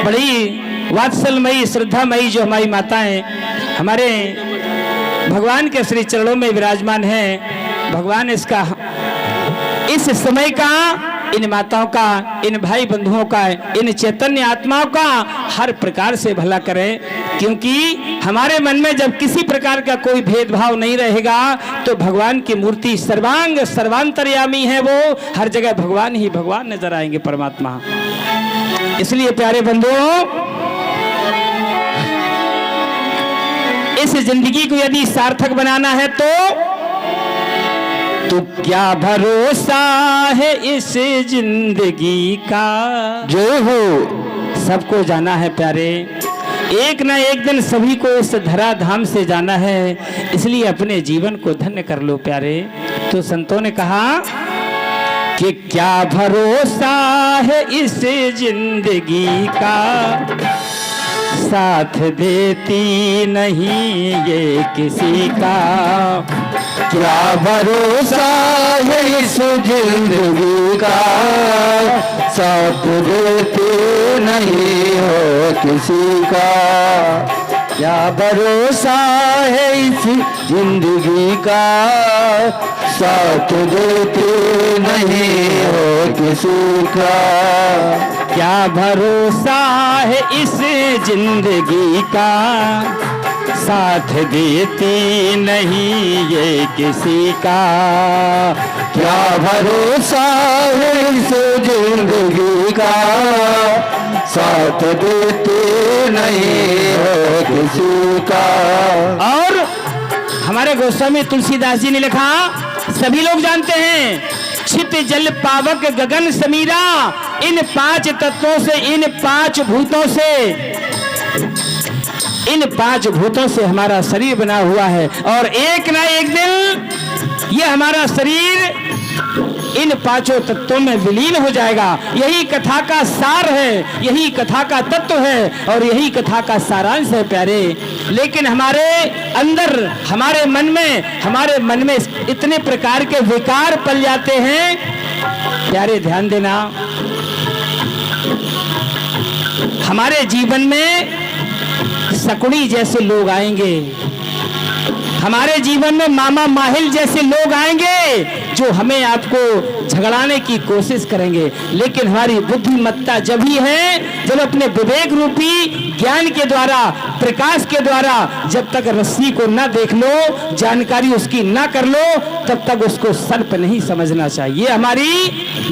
बड़ी वात्सलमयी श्रद्धामयी जो हमारी माताएं हमारे भगवान के श्री चरणों में विराजमान हैं, भगवान इसका इस समय का, इन माताओं का, इन भाई बंधुओं का, इन चैतन्य आत्माओं का हर प्रकार से भला करे। क्योंकि हमारे मन में जब किसी प्रकार का कोई भेदभाव नहीं रहेगा तो भगवान की मूर्ति सर्वांग सर्वांतर्यामी है, वो हर जगह भगवान ही भगवान नजर आएंगे, परमात्मा। इसलिए प्यारे बंधुओं, इस जिंदगी को यदि सार्थक बनाना है तो क्या भरोसा है इस जिंदगी का। जो हो सबको जाना है प्यारे, एक ना एक दिन सभी को इस धराधाम से जाना है, इसलिए अपने जीवन को धन्य कर लो प्यारे। तो संतों ने कहा कि क्या भरोसा है इस जिंदगी का, साथ देती नहीं ये किसी का। क्या भरोसा है इस जिंदगी का, साथ देती नहीं हो किसी का। क्या भरोसा है इस जिंदगी का, साथ देती नहीं हो किसी का। क्या भरोसा है इस जिंदगी का, साथ देती नहीं ये किसी का। क्या भरोसा है इस जिंदगी का, साथ देती नहीं हो किसी का। और हमारे गोस्वामी तुलसीदास जी ने लिखा, सभी लोग जानते हैं, छित जल पावक गगन समीरा, इन पांच तत्वों से, इन पांच भूतों से हमारा शरीर बना हुआ है, और एक ना एक दिन ये हमारा शरीर इन पांचों तत्वों में विलीन हो जाएगा। यही कथा का सार है, यही कथा का तत्व है, और यही कथा का सारांश है प्यारे। लेकिन हमारे अंदर, हमारे मन में इतने प्रकार के विकार पल जाते हैं प्यारे, ध्यान देना। हमारे जीवन में सकुड़ी जैसे लोग आएंगे, हमारे जीवन में मामा माहिल जैसे लोग आएंगे जो हमें आपको झगड़ाने की कोशिश करेंगे। लेकिन हमारी बुद्धिमत्ता जब ही है जब अपने विवेक रूपी ज्ञान के द्वारा, प्रकाश के द्वारा जब तक रस्सी को ना देख लो, जानकारी उसकी ना कर लो, तब तक उसको सर्प नहीं समझना चाहिए। ये हमारी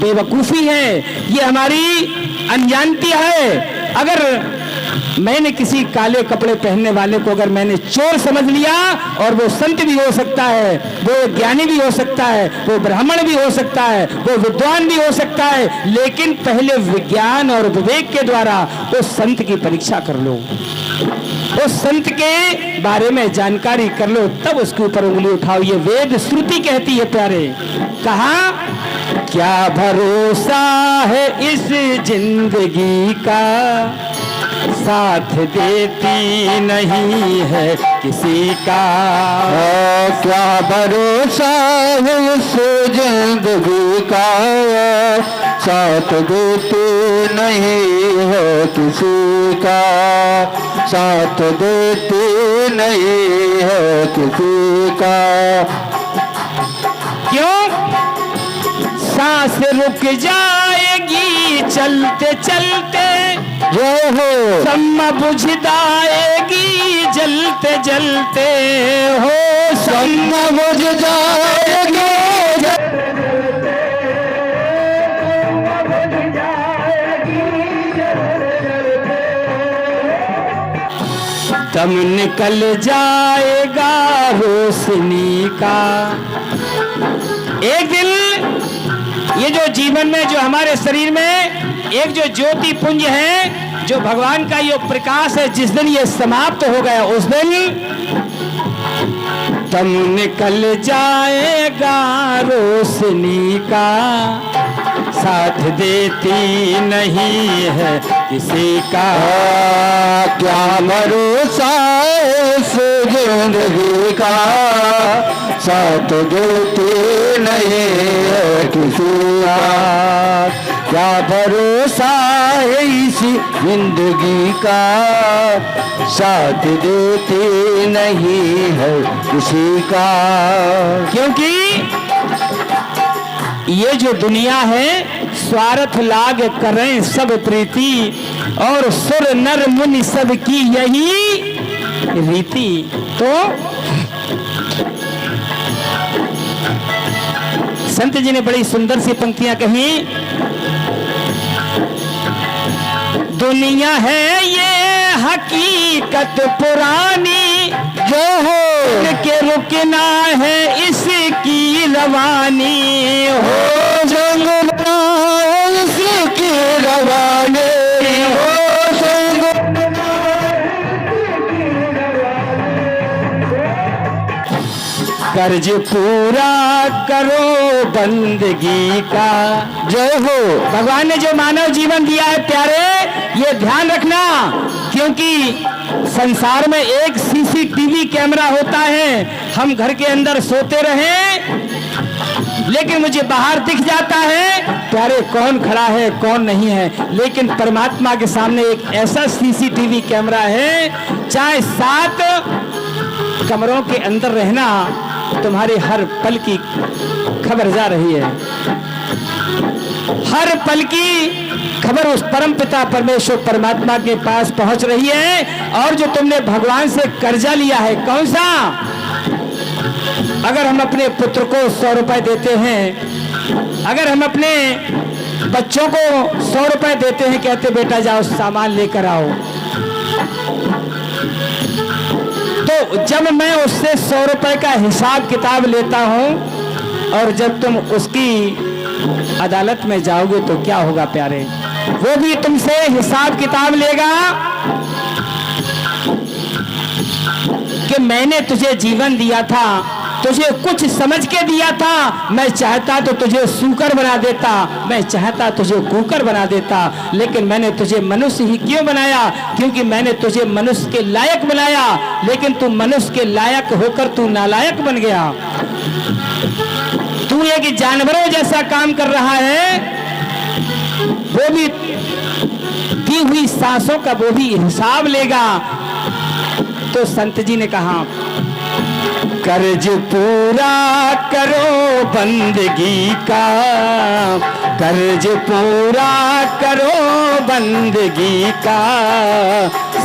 बेवकूफी है, ये हमारी अनजानती है। अगर मैंने किसी काले कपड़े पहनने वाले को अगर मैंने चोर समझ लिया, और वो संत भी हो सकता है, वो ज्ञानी भी हो सकता है, वो ब्राह्मण भी हो सकता है, वो विद्वान भी हो सकता है, लेकिन पहले विज्ञान और विवेक के द्वारा उस संत की परीक्षा कर लो, उस संत के बारे में जानकारी कर लो, तब उसके ऊपर उंगली उठाओ। ये वेद श्रुति कहती है प्यारे। कहा, क्या भरोसा है इस जिंदगी का, साथ देती नहीं है किसी का। क्या भरोसा है इस जिंदगी का, साथ देती नहीं है किसी का। साथ देती नहीं है किसी का। क्यों? सांस रुक जाएगी चलते चलते, जो हो सम्मा बुझ जाएगी जलते जलते हो, सम्मा बुझ जाएगी। दम निकल जाएगा रोशनी का। एक दिन ये जो जीवन में, जो हमारे शरीर में एक जो ज्योति पुंज है, जो भगवान का ये प्रकाश है, जिस दिन ये समाप्त हो गया उस दिन दम निकल जाएगा रोशनी का, साथ देती नहीं है किसी का। क्या भरोसा इस जिंदगी का, साथ देती नहीं है किसी का। क्या भरोसा है इस जिंदगी का, साथ देते नहीं है किसी का। क्योंकि ये जो दुनिया है स्वार्थ लाग करें सब प्रीति, और सुर नर मुनि सब की यही रीति। तो संत जी ने बड़ी सुंदर सी पंक्तियां कही। दुनिया है ये हकीकत पुरानी, जो हो के रुकना है इसकी रवानी। हो जंग इसकी रवानी, हो जंग कर्ज पूरा करो बंदगी का। जय हो। भगवान ने जो मानव जीवन दिया है प्यारे, ये ध्यान रखना, क्योंकि संसार में एक सीसीटीवी कैमरा होता है। हम घर के अंदर सोते रहें लेकिन मुझे बाहर दिख जाता है प्यारे कौन खड़ा है कौन नहीं है, लेकिन परमात्मा के सामने एक ऐसा सीसीटीवी कैमरा है, चाहे 7 कमरों के अंदर रहना, तुम्हारे हर पल की खबर जा रही है। हर पल की खबर उस परम पिता परमेश्वर परमात्मा के पास पहुंच रही है। और जो तुमने भगवान से कर्जा लिया है कौन सा? अगर हम अपने पुत्र को 100 रुपए देते हैं, अगर हम अपने बच्चों को 100 रुपए देते हैं, कहते बेटा जाओ सामान लेकर आओ, तो जब मैं उससे 100 रुपए का हिसाब किताब लेता हूं और जब तुम उसकी अदालत में जाओगे तो क्या होगा प्यारे? वो भी तुमसे हिसाब किताब लेगा कि मैंने तुझे जीवन दिया था, तुझे कुछ समझ के दिया था, मैं चाहता तो तुझे सूकर बना देता, मैं चाहता तुझे कुकर बना देता, लेकिन मैंने तुझे मनुष्य ही क्यों बनाया? क्योंकि मैंने तुझे मनुष्य के लायक बनाया, लेकिन तू मनुष्य के लायक होकर तू नालायक बन गया। तू एक जानवरों जैसा काम कर रहा है, वो भी दी हुई सांसों का वो भी हिसाब लेगा। तो संत जी ने कहा कर्ज पूरा करो बंदगी का, कर्ज पूरा करो बंदगी का,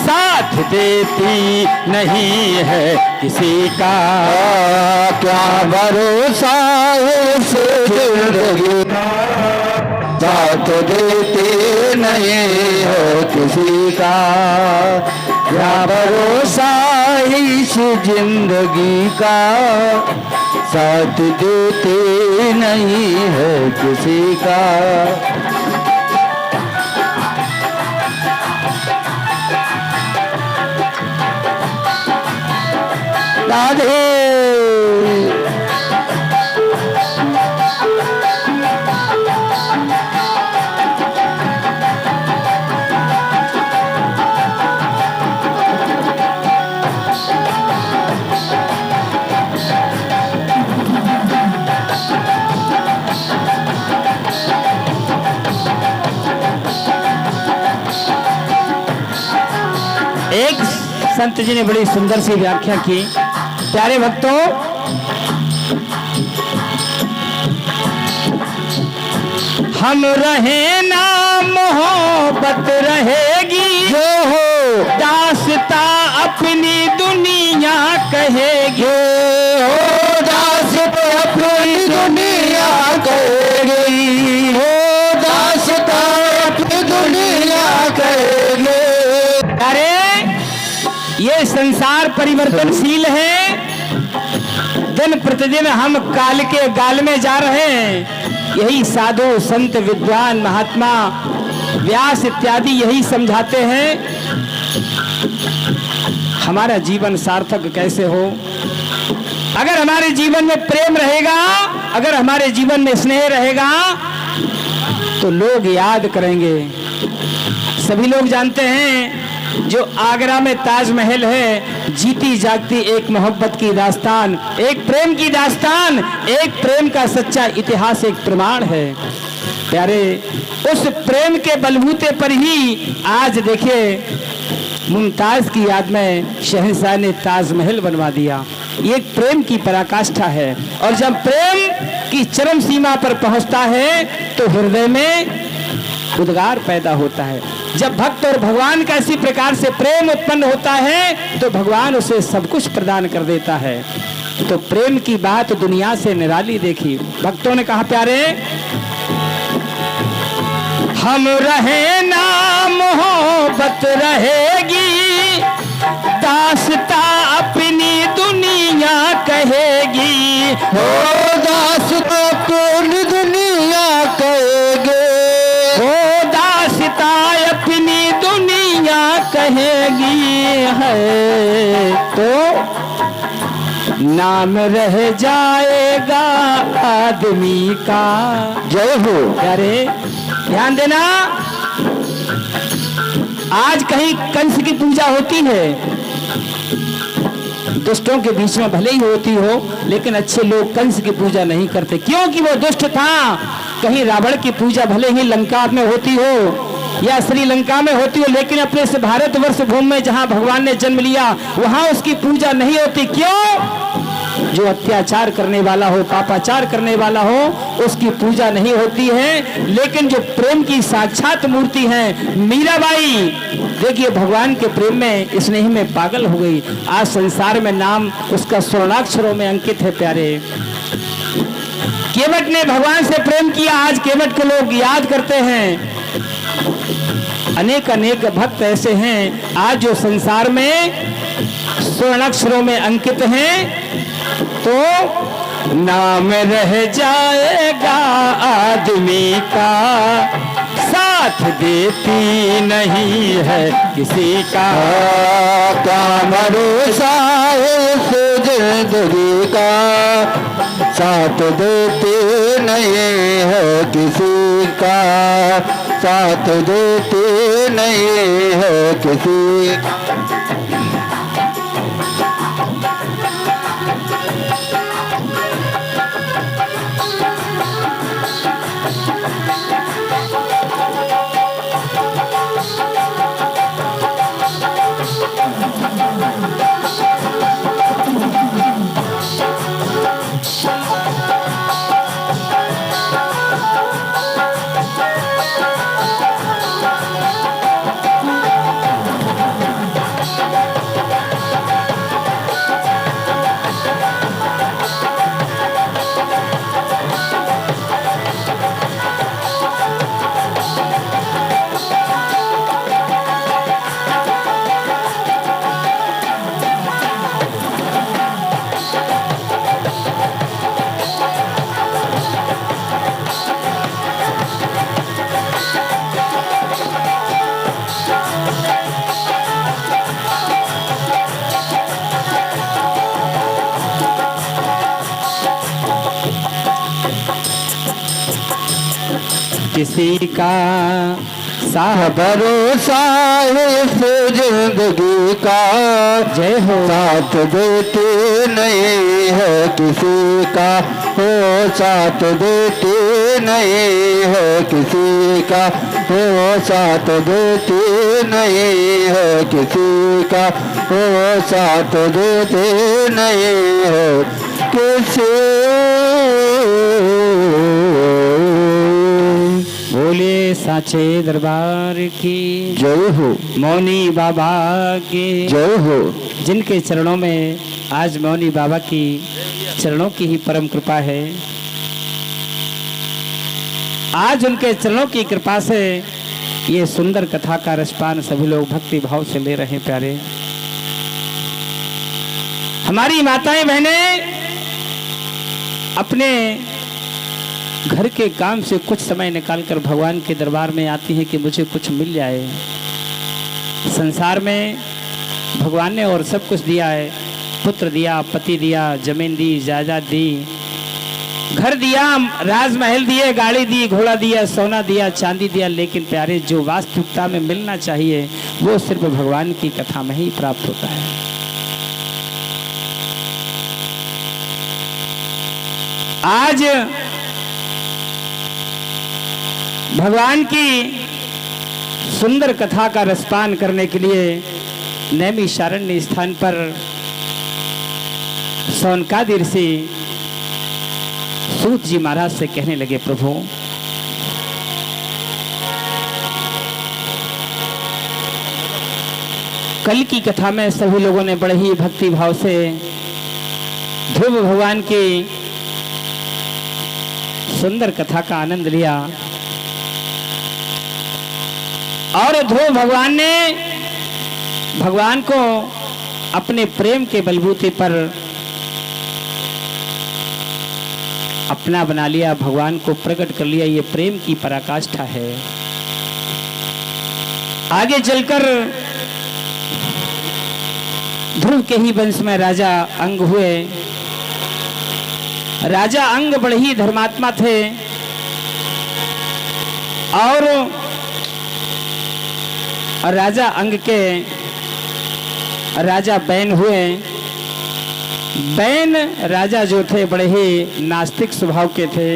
साथ देती नहीं है किसी का। क्या भरोसा है इस जिंदगी का, साथ देते नहीं हो किसी का। क्या भरोसा है इस जिंदगी का, साथ देते नहीं है किसी का। राधे एक संत जी ने बड़ी सुंदर सी व्याख्या की। प्यारे भक्तों, हम रहे ना मोहब्बत रहेगी, जो हो दास्ता अपनी दुनिया कहेगी। हो दास्ता अपनी दुनिया कहेगी, हो दास्ता अपनी दुनिया कहेगी। अरे ये संसार परिवर्तनशील है, दिन प्रतिदिन हम काल के गाल में जा रहे हैं। यही साधु संत विद्वान महात्मा व्यास इत्यादि यही समझाते हैं। हमारा जीवन सार्थक कैसे हो? अगर हमारे जीवन में प्रेम रहेगा, अगर हमारे जीवन में स्नेह रहेगा तो लोग याद करेंगे। सभी लोग जानते हैं जो आगरा में ताजमहल है, जीती जागती एक मोहब्बत की दास्तान, एक प्रेम की दास्तान, एक प्रेम का सच्चा इतिहास, एक प्रमाण है। प्यारे, उस प्रेम के बलबूते पर ही आज देखिए मुमताज की याद में शहंशाह ने ताजमहल बनवा दिया। ये एक प्रेम की पराकाष्ठा है, और जब प्रेम की चरम सीमा पर पहुंचता है तो हृदय में उद्गार पैदा होता है। जब भक्त और भगवान का इसी प्रकार से प्रेम उत्पन्न होता है तो भगवान उसे सब कुछ प्रदान कर देता है। तो प्रेम की बात दुनिया से निराली देखी। भक्तों ने कहा प्यारे, हम रहे ना मोहब्बत रहेगी, दास्ता अपनी दुनिया कहेगी। हो दास्ता अपनी दुनिया कहेगी, हो दास्ता अपनी दुनिया कहेगी है, तो नाम रह जाएगा आदमी का। जय हो। प्यारे ध्यान देना, आज कहीं कंस की पूजा होती है, दुष्टों के बीच में भले ही होती हो, लेकिन अच्छे लोग कंस की पूजा नहीं करते, क्योंकि वो दुष्ट था। कहीं रावण की पूजा भले ही लंका में होती हो या श्रीलंका में होती हो, लेकिन अपने से भारतवर्ष भूमि में जहां भगवान ने जन्म लिया वहां उसकी पूजा नहीं होती। क्यों? जो अत्याचार करने वाला हो, पापाचार करने वाला हो, उसकी पूजा नहीं होती है। लेकिन जो प्रेम की साक्षात मूर्ति है मीराबाई, देखिए भगवान के प्रेम में, स्नेह में पागल हो गई। आज संसार में नाम उसका स्वर्णाक्षरों में अंकित है। प्यारे, केवट ने भगवान से प्रेम किया, आज केवट को लोग याद करते हैं। अनेक अनेक भक्त ऐसे हैं आज जो संसार में स्वर्णाक्षरों में अंकित हैं। तो नाम रह जाएगा आदमी का, साथ देती नहीं है किसी का। क्या भरोसा है इस जिंदगी का, साथ देती नहीं है किसी का, साथ देती नहीं है किसी। किसी का साथ भरोसा है इस जिंदगी का, जय हो। साथ देती नहीं है किसी का, हो साथ देती नहीं है किसी का, हो साथ देती नहीं है किसी का, हो साथ देती नहीं है किसी। बोले साचे दरबार की जय हो। मौनी बाबा की जय हो। जिनके चरणों में आज मौनी बाबा की चरणों की ही परम कृपा है। आज उनके चरणों की कृपा से ये सुंदर कथा का रसपान सभी लोग भक्ति भाव से ले रहे हैं। प्यारे, हमारी माताएं बहनें अपने घर के काम से कुछ समय निकालकर भगवान के दरबार में आती हैं कि मुझे कुछ मिल जाए। संसार में भगवान ने और सब कुछ दिया है, पुत्र दिया, पति दिया, जमीन दी, जायदाद दी, घर दिया, राजमहल दिए, गाड़ी दी, घोड़ा दिया, सोना दिया, चांदी दिया, लेकिन प्यारे जो वास्तविकता में मिलना चाहिए वो सिर्फ भगवान की कथा में ही प्राप्त होता है। आज भगवान की सुंदर कथा का रसपान करने के लिए नैमिषारण्य स्थान पर सौनकादि ऋषि सूत जी महाराज से कहने लगे, प्रभु कल की कथा में सभी लोगों ने बड़े ही भक्ति भाव से ध्रुव भगवान की सुंदर कथा का आनंद लिया और ध्रुव भगवान ने भगवान को अपने प्रेम के बलबूते पर अपना बना लिया, भगवान को प्रकट कर लिया। ये प्रेम की पराकाष्ठा है। आगे चलकर ध्रुव के ही वंश में राजा अंग हुए। राजा अंग बड़े ही धर्मात्मा थे और राजा अंग के राजा बैन हुए। बैन राजा जो थे बड़े ही नास्तिक स्वभाव के थे।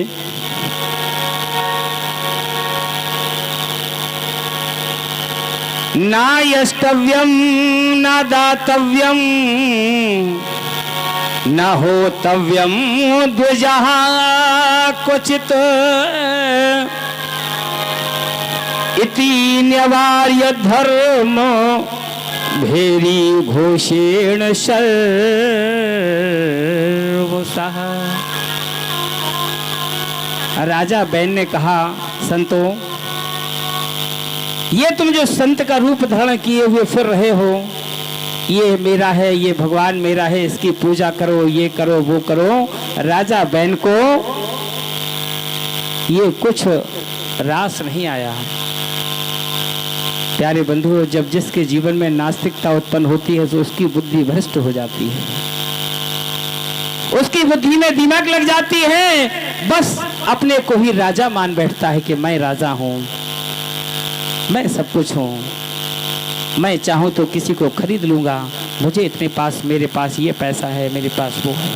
ना यष्टव्यम ना दातव्यम न होतव्यम द्विजहा क्वचित इति न्यवार्य धर्म भेरी घोषेण सर्वसः। राजा बैन ने कहा, संतो ये तुम जो संत का रूप धारण किए हुए फिर रहे हो, ये मेरा है, ये भगवान मेरा है, इसकी पूजा करो, ये करो, वो करो। राजा बैन को ये कुछ रास नहीं आया। प्यारे बंधुओं, जब जिसके जीवन में नास्तिकता उत्पन्न होती है तो उसकी बुद्धि भ्रष्ट हो जाती है, उसकी बुद्धि में दिमाग लग जाती है। बस अपने को ही राजा मान बैठता है कि मैं राजा हूं, मैं सब कुछ हूं, मैं चाहूं तो किसी को खरीद लूंगा, मुझे इतने पास, मेरे पास ये पैसा है, मेरे पास वो है।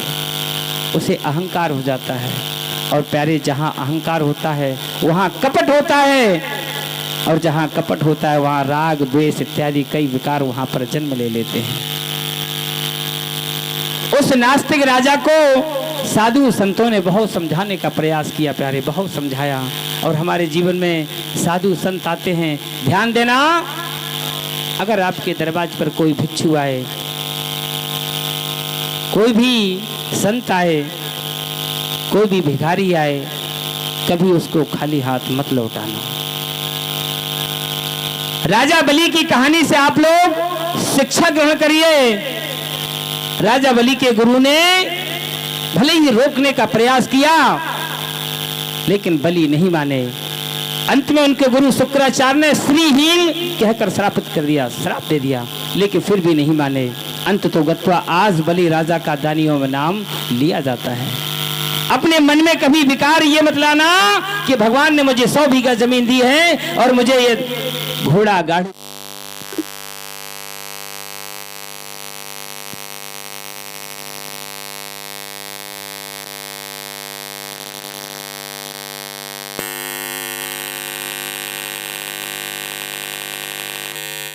उसे अहंकार हो जाता है। और प्यारे, जहां अहंकार होता है वहां कपट होता है, और जहां कपट होता है वहां राग द्वेष इत्यादि कई विकार वहां पर जन्म ले लेते हैं। उस नास्तिक राजा को साधु संतों ने बहुत समझाने का प्रयास किया। प्यारे, बहुत समझाया। और हमारे जीवन में साधु संत आते हैं। ध्यान देना, अगर आपके दरवाजे पर कोई भिक्षु आए, कोई भी संत आए, कोई भी भिखारी आए, कभी उसको खाली हाथ मत लौटाना। राजा बलि की कहानी से आप लोग शिक्षा ग्रहण करिए। राजा बलि के गुरु ने भले ही रोकने का प्रयास किया, लेकिन बलि नहीं माने। अंत में उनके गुरु शुक्राचार्य ने श्रीहीन कहकर श्रापित कर दिया, श्राप दे दिया, लेकिन फिर भी नहीं माने। अंत तो गत्वा आज बलि राजा का दानियों में नाम लिया जाता है। अपने मन में कभी विकार ये मत लाना कि भगवान ने मुझे 100 बीघा जमीन दी है और मुझे ये घोड़ा गाड़ी